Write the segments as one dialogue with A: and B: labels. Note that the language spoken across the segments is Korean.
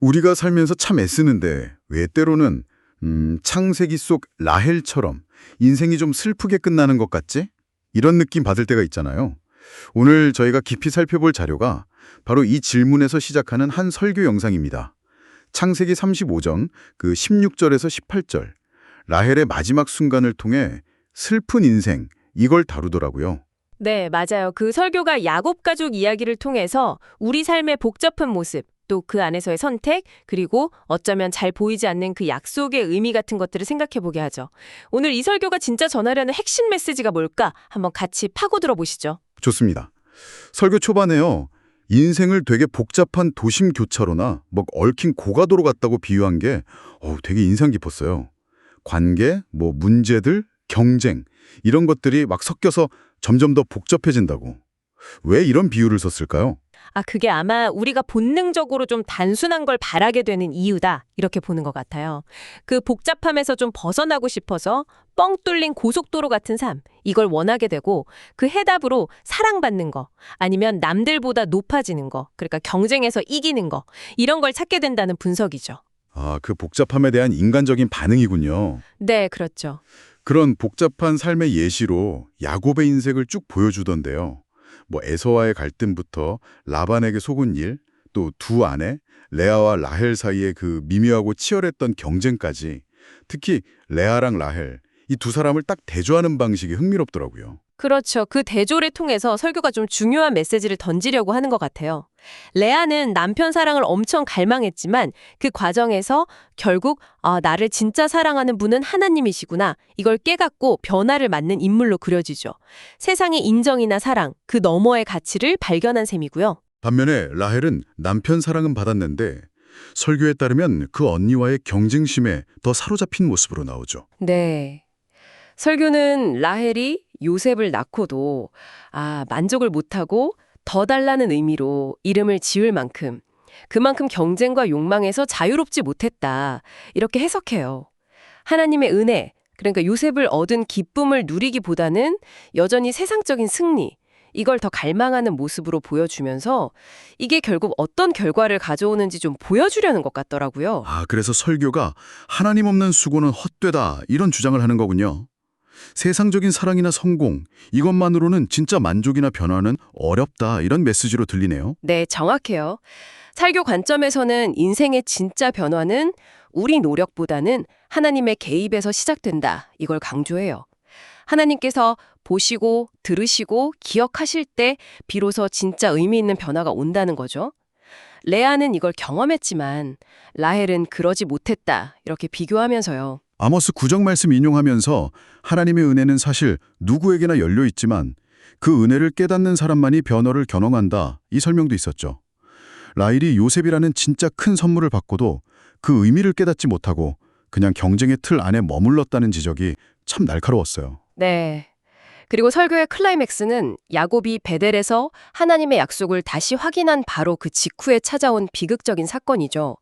A: 우리가 살면서 참 애쓰는데 왜 때로는 창세기 속 라헬처럼 인생이 좀 슬프게 끝나는 것 같지? 이런 느낌 받을 때가 있잖아요. 오늘 저희가 깊이 살펴볼 자료가 바로 이 질문에서 시작하는 한 설교 영상입니다. 창세기 35장 그 16절에서 18절, 라헬의 마지막 순간을 통해 슬픈 인생, 이걸 다루더라고요.
B: 네, 맞아요. 그 설교가 야곱 가족 이야기를 통해서 우리 삶의 복잡한 모습, 또 그 안에서의 선택, 그리고 어쩌면 잘 보이지 않는 그 약속의 의미 같은 것들을 생각해 보게 하죠. 오늘 이 설교가 진짜 전하려는 핵심 메시지가 뭘까? 한번 같이 파고들어 보시죠.
A: 좋습니다. 설교 초반에요. 인생을 되게 복잡한 도심 교차로나 얽힌 고가도로 같다고 비유한 게 되게 인상 깊었어요. 관계, 문제들, 경쟁 이런 것들이 막 섞여서 점점 더 복잡해진다고. 왜 이런 비유를 썼을까요?
B: 그게 아마 우리가 본능적으로 좀 단순한 걸 바라게 되는 이유다. 이렇게 보는 것 같아요. 그 복잡함에서 좀 벗어나고 싶어서 뻥 뚫린 고속도로 같은 삶, 이걸 원하게 되고 그 해답으로 사랑받는 거, 아니면 남들보다 높아지는 거, 그러니까 경쟁에서 이기는 거, 이런 걸 찾게 된다는 분석이죠.
A: 그 복잡함에 대한 인간적인 반응이군요.
B: 네, 그렇죠.
A: 그런 복잡한 삶의 예시로 야곱의 인생을 쭉 보여주던데요. 에서와의 갈등부터 라반에게 속은 일, 또 두 아내, 레아와 라헬 사이의 그 미묘하고 치열했던 경쟁까지, 특히 레아랑 라헬, 이 두 사람을 딱 대조하는 방식이 흥미롭더라고요.
B: 그렇죠. 그 대조를 통해서 설교가 좀 중요한 메시지를 던지려고 하는 것 같아요. 레아는 남편 사랑을 엄청 갈망했지만 그 과정에서 결국 나를 진짜 사랑하는 분은 하나님이시구나. 이걸 깨닫고 변화를 맞는 인물로 그려지죠. 세상의 인정이나 사랑, 그 너머의 가치를 발견한 셈이고요.
A: 반면에 라헬은 남편 사랑은 받았는데 설교에 따르면 그 언니와의 경쟁심에 더 사로잡힌 모습으로 나오죠.
B: 네. 설교는 라헬이 요셉을 낳고도 만족을 못하고 더 달라는 의미로 이름을 지을 만큼 그만큼 경쟁과 욕망에서 자유롭지 못했다. 이렇게 해석해요. 하나님의 은혜, 그러니까 요셉을 얻은 기쁨을 누리기보다는 여전히 세상적인 승리, 이걸 더 갈망하는 모습으로 보여주면서 이게 결국 어떤 결과를 가져오는지 좀 보여주려는 것 같더라고요.
A: 그래서 설교가 하나님 없는 수고는 헛되다 이런 주장을 하는 거군요. 세상적인 사랑이나 성공, 이것만으로는 진짜 만족이나 변화는 어렵다 이런 메시지로 들리네요.
B: 네, 정확해요. 설교 관점에서는 인생의 진짜 변화는 우리 노력보다는 하나님의 개입에서 시작된다. 이걸 강조해요. 하나님께서 보시고 들으시고 기억하실 때 비로소 진짜 의미 있는 변화가 온다는 거죠. 레아는 이걸 경험했지만 라헬은 그러지 못했다. 이렇게 비교하면서요.
A: 아모스 9장 말씀 인용하면서 하나님의 은혜는 사실 누구에게나 열려 있지만 그 은혜를 깨닫는 사람만이 변화를 겨눠간다. 이 설명도 있었죠. 라헬이 요셉이라는 진짜 큰 선물을 받고도 그 의미를 깨닫지 못하고 그냥 경쟁의 틀 안에 머물렀다는 지적이 참 날카로웠어요.
B: 네. 그리고 설교의 클라이맥스는 야곱이 베델에서 하나님의 약속을 다시 확인한 바로 그 직후에 찾아온 비극적인 사건이죠.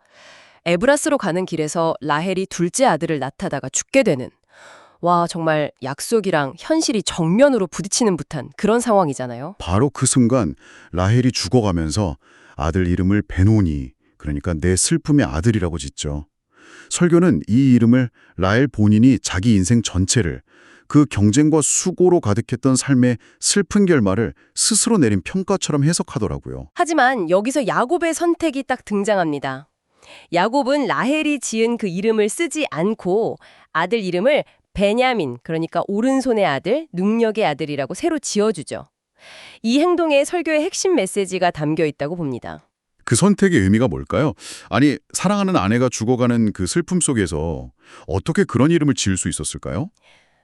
B: 에브라스로 가는 길에서 라헬이 둘째 아들을 낳다가 죽게 되는, 정말 약속이랑 현실이 정면으로 부딪히는 듯한 그런 상황이잖아요.
A: 바로 그 순간 라헬이 죽어가면서 아들 이름을 베노니, 그러니까 내 슬픔의 아들이라고 짓죠. 설교는 이 이름을 라헬 본인이 자기 인생 전체를 그 경쟁과 수고로 가득했던 삶의 슬픈 결말을 스스로 내린 평가처럼 해석하더라고요.
B: 하지만 여기서 야곱의 선택이 딱 등장합니다. 야곱은 라헬이 지은 그 이름을 쓰지 않고 아들 이름을 베냐민, 그러니까 오른손의 아들, 능력의 아들이라고 새로 지어주죠. 이 행동에 설교의 핵심 메시지가 담겨 있다고 봅니다.
A: 그 선택의 의미가 뭘까요? 사랑하는 아내가 죽어가는 그 슬픔 속에서 어떻게 그런 이름을 지을 수 있었을까요?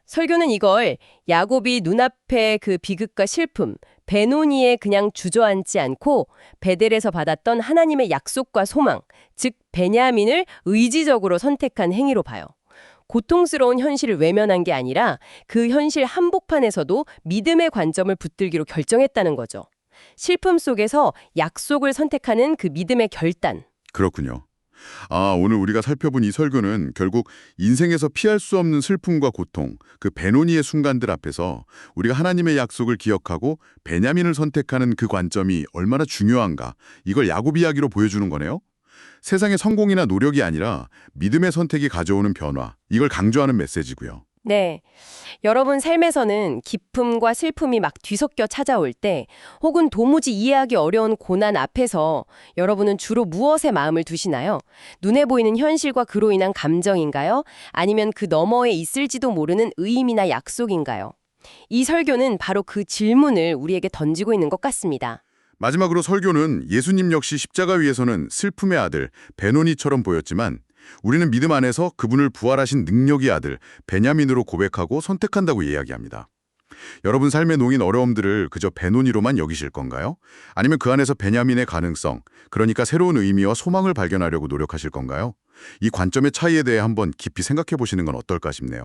B: 설교는 이걸 야곱이 눈앞의 그 비극과 슬픔, 베노니에 그냥 주저앉지 않고 베델에서 받았던 하나님의 약속과 소망, 즉 베냐민을 의지적으로 선택한 행위로 봐요. 고통스러운 현실을 외면한 게 아니라 그 현실 한복판에서도 믿음의 관점을 붙들기로 결정했다는 거죠. 슬픔 속에서 약속을 선택하는 그 믿음의 결단.
A: 그렇군요. 오늘 우리가 살펴본 이 설교는 결국 인생에서 피할 수 없는 슬픔과 고통, 그 베노니의 순간들 앞에서 우리가 하나님의 약속을 기억하고 베냐민을 선택하는 그 관점이 얼마나 중요한가, 이걸 야곱 이야기로 보여주는 거네요.
C: 세상의 성공이나 노력이 아니라 믿음의 선택이 가져오는 변화, 이걸 강조하는 메시지고요.
B: 네. 여러분 삶에서는 기쁨과 슬픔이 막 뒤섞여 찾아올 때 혹은 도무지 이해하기 어려운 고난 앞에서 여러분은 주로 무엇에 마음을 두시나요? 눈에 보이는 현실과 그로 인한 감정인가요? 아니면 그 너머에 있을지도 모르는 의미나 약속인가요? 이 설교는 바로 그 질문을 우리에게 던지고 있는 것 같습니다.
C: 마지막으로 설교는 예수님 역시 십자가 위에서는 슬픔의 아들 베노니처럼 보였지만 우리는 믿음 안에서 그분을 부활하신 능력의 아들 베냐민으로 고백하고 선택한다고 이야기합니다. 여러분 삶에 놓인 어려움들을 그저 베노니로만 여기실 건가요? 아니면 그 안에서 베냐민의 가능성, 그러니까 새로운 의미와 소망을 발견하려고 노력하실 건가요? 이 관점의 차이에 대해 한번 깊이 생각해 보시는 건 어떨까 싶네요.